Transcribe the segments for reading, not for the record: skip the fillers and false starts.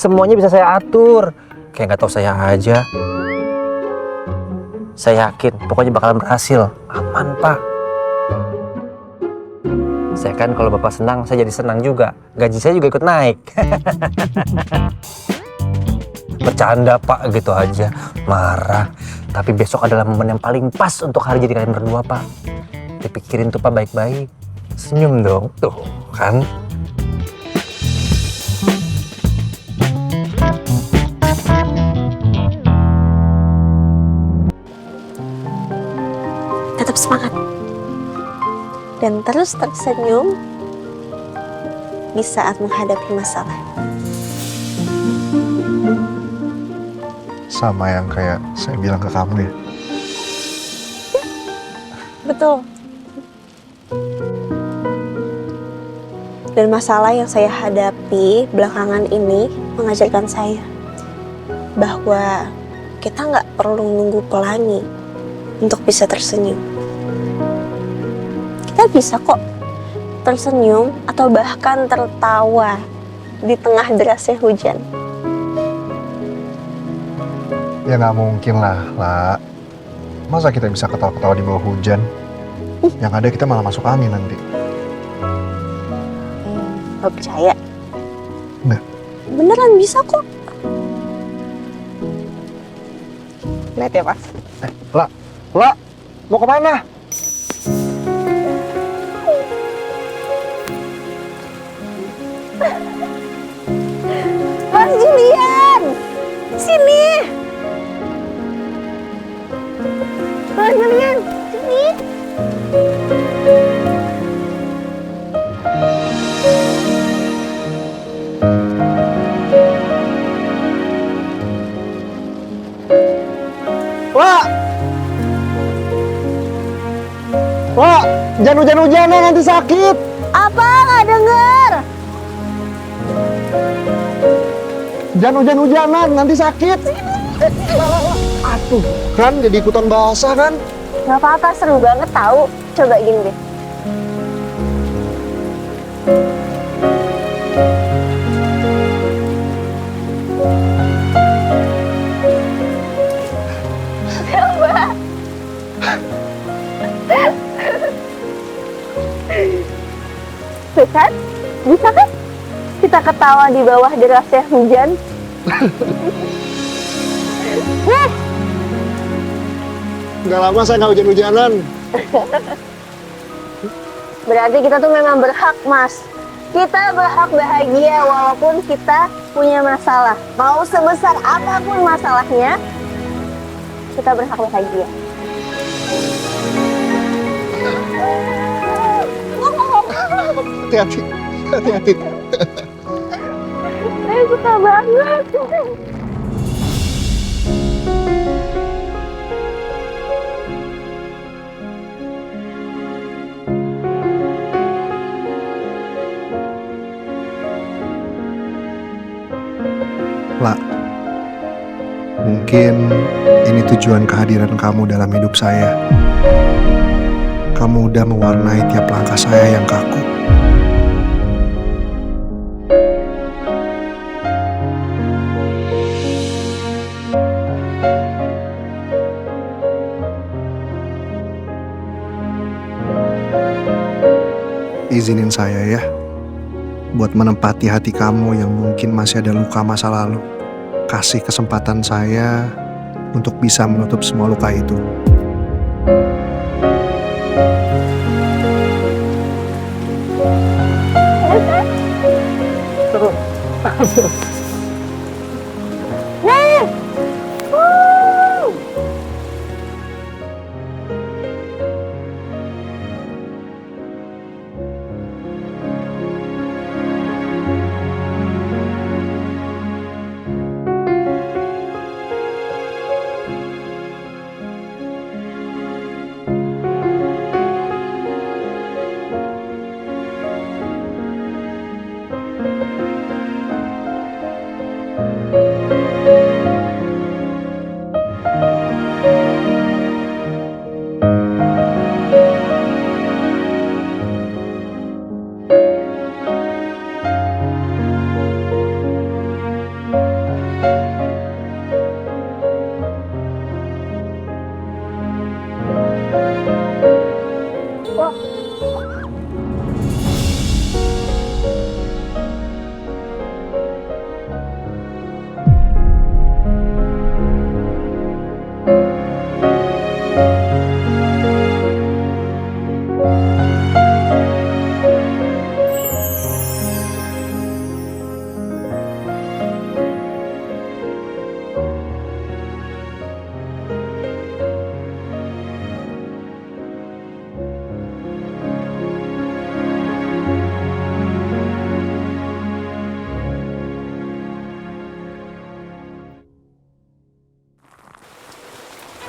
Semuanya bisa saya atur. Kayak nggak tahu saya aja. Saya yakin pokoknya bakalan berhasil. Aman, Pak. Saya kan kalau Bapak senang, saya jadi senang juga. Gaji saya juga ikut naik. Bercanda, Pak, gitu aja. Marah. Tapi besok adalah momen yang paling pas untuk hari jadi kalian berdua, Pak. Dipikirin tuh, Pak, baik-baik. Senyum dong. Tuh, kan? Tetap semangat dan terus tersenyum di saat menghadapi masalah. Sama yang kayak saya bilang ke kamu ya. Betul. Dan masalah yang saya hadapi belakangan ini mengajarkan saya bahwa kita nggak perlu nunggu pelangi untuk bisa tersenyum. Kita bisa kok tersenyum atau bahkan tertawa di tengah derasnya hujan. Ya nggak mungkin lah. Masa kita bisa ketawa-ketawa di bawah hujan? Yang ada kita malah masuk angin nanti. Gak percaya? Nggak. Beneran bisa kok. Lihat ya, Pak. Lah, mau kemana? Mas Julian, sini. Mas Julian, sini. Wah, jangan hujan-hujanan nanti sakit. Apa? Nggak denger? Jangan hujan-hujanan nanti sakit. Aduh, kan jadi ikutan basah kan? Gak apa-apa, seru banget tahu. Coba gini deh. Coba. Tuh kan? Bisa kan? Kita ketawa di bawah derasnya hujan. Nggak lama saya nggak hujan-hujanan. Berarti kita tuh memang berhak, Mas. Kita berhak bahagia walaupun kita punya masalah. Mau sebesar apapun masalahnya, kita berhak bahagia. Hati-hati, hati-hati. Saya suka banget. Lah, mungkin ini tujuan kehadiran kamu dalam hidup saya. Kamu udah mewarnai tiap langkah saya yang kaku. Izinin saya ya, buat menempati hati kamu yang mungkin masih ada luka masa lalu. Kasih kesempatan saya untuk bisa menutup semua luka itu.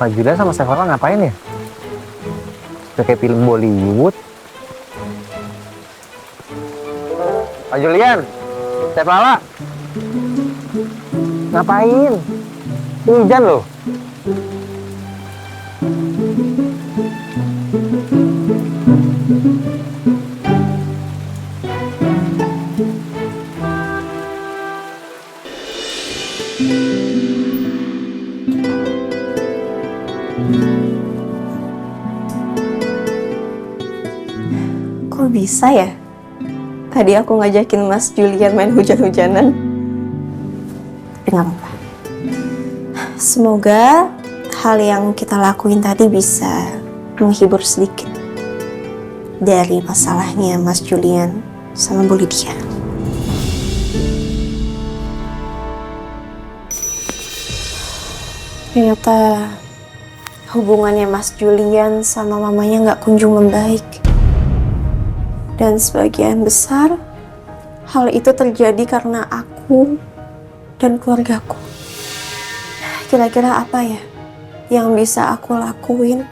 Pak Julian sama Sephora ngapain ya? Udah kayak film Bollywood. Pak Julian, Sephora, ngapain? Hujan loh. Kok bisa ya? Tadi aku ngajakin Mas Julian main hujan-hujanan. Tapi nggak apa-apa. Semoga hal yang kita lakuin tadi bisa menghibur sedikit dari masalahnya Mas Julian sama Bu Lydia. Ternyata hubungannya Mas Julian sama mamanya nggak kunjung membaik. Dan sebagian besar hal itu terjadi karena aku dan keluargaku. Kira-kira apa ya yang bisa aku lakuin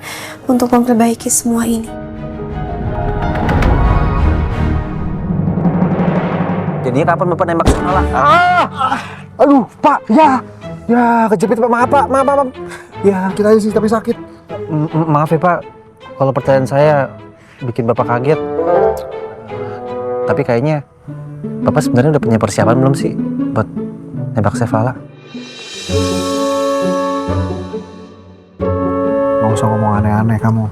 untuk memperbaiki semua ini? Jadinya kapan Bapak nembak Sephora? Aduh, Pak, ya kejepit Pak, maaf Pak, maaf. Ya, Kita aja sih tapi sakit. maaf ya Pak, kalau pertanyaan saya bikin Bapak kaget. Tapi kayaknya Bapak sebenarnya udah punya persiapan belum sih buat nembak Sephora? Nggak usah ngomong aneh-aneh kamu.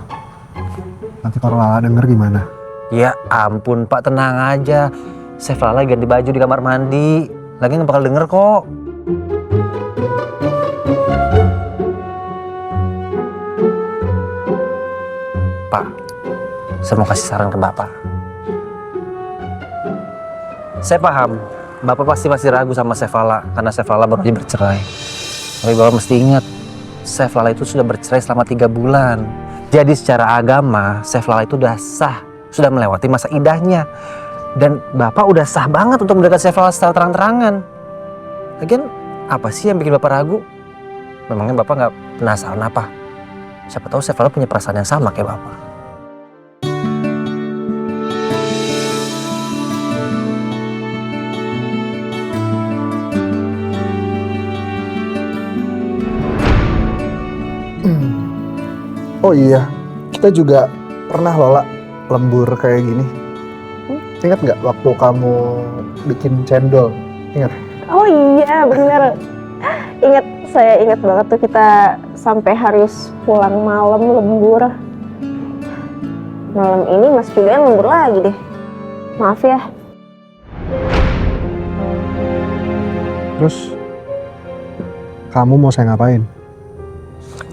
Nanti kalau Lala denger gimana? Ya ampun Pak, tenang aja. Sephora lagi ganti baju di kamar mandi. Lagi nggak bakal denger kok. Pak, saya mau kasih saran ke Bapak. Saya paham, Bapak pasti masih ragu sama Sephora karena Sephora baru aja bercerai. Tapi Bapak mesti ingat, Sephora itu sudah bercerai selama 3 bulan. Jadi secara agama, Sephora itu udah sah, sudah melewati masa idahnya. Dan Bapak udah sah banget untuk mendekat Sephora secara terang-terangan. Lagian, apa sih yang bikin Bapak ragu? Memangnya Bapak nggak penasaran apa? Siapa tahu Sephora punya perasaan yang sama kayak Bapak. Oh iya, kita juga pernah Lola lembur kayak gini. Ingat nggak waktu kamu bikin cendol? Ingat? Oh iya, bener. Saya ingat banget tuh kita sampai harus pulang malam lembur. Malam ini Mas Julian lembur lagi deh. Maaf ya. Terus kamu mau saya ngapain?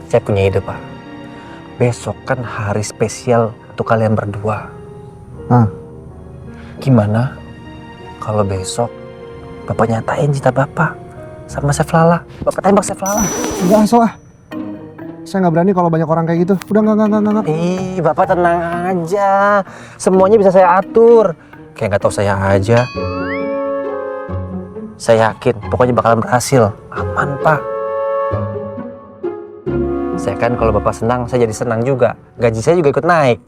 Saya punya ide, Pak. Besok kan hari spesial untuk kalian berdua. Gimana kalau besok Bapak nyatain cita Bapak sama Sephora? Bapak tembak Sephora. Enggak, so ah. Saya nggak berani kalau banyak orang kayak gitu. Udah nggak. Ih, Bapak tenang aja. Semuanya bisa saya atur. Kayak nggak tahu saya aja. Saya yakin pokoknya bakalan berhasil. Aman, Pak. Saya kan kalau Bapak senang, saya jadi senang juga. Gaji saya juga ikut naik.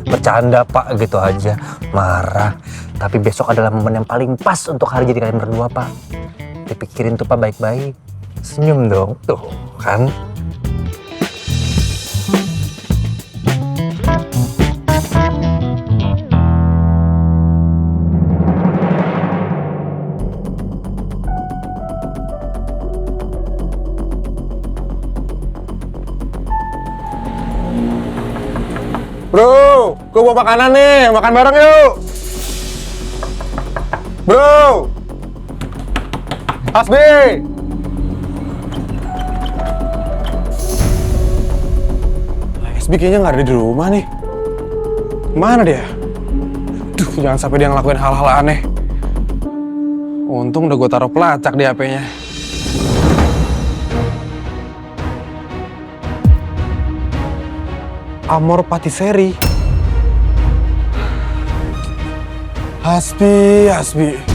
Bercanda Pak, gitu aja. Marah. Tapi besok adalah momen yang paling pas untuk hari jadi kalian berdua, Pak. Dipikirin tuh Pak baik-baik. Senyum dong. Tuh, kan? Bro, gue bawa makanan nih, makan bareng yuk. Bro, Hasbi. Hasbi kayaknya nggak ada di rumah nih. Mana dia? Duh, jangan sampai dia ngelakuin hal-hal aneh. Untung udah gue taruh pelacak di HP-nya. Amor Patisserie. Hasbi.